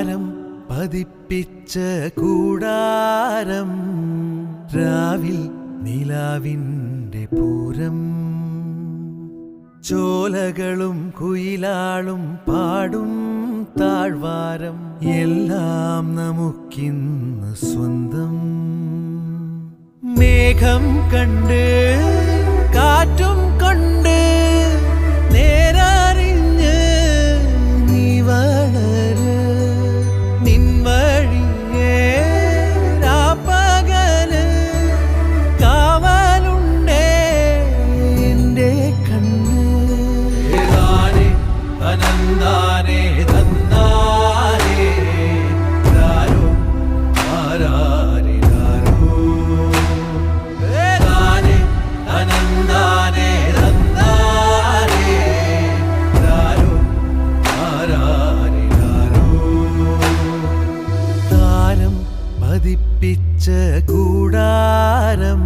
താരം പതിപ്പിച്ച കൂടാരം രാവിൽ നിലാവിൻ്റെ പൂരം ചോലകളും കുയിലാളും പാടും താഴ്വാരം എല്ലാം നമുക്കിന്ന് സ്വന്തം മേഘം കണ്ട് കാറ്റും കൊണ്ട് നേരറിഞ്ഞ് നീ വളര് നിൻ വഴിയേ രാപ്പകല് കാവലുണ്ടേ എൻ്റെ കണ്ണ് ഏതാനേ അനന്താനേ തന്നാനേ രാരോ ആരാരേ രാരോ ഏതാനേ അനന്താനേ തന്നാനേ രാരോ ആരാരേ രാരോ താരം പതിപ്പിച്ച കൂടാരം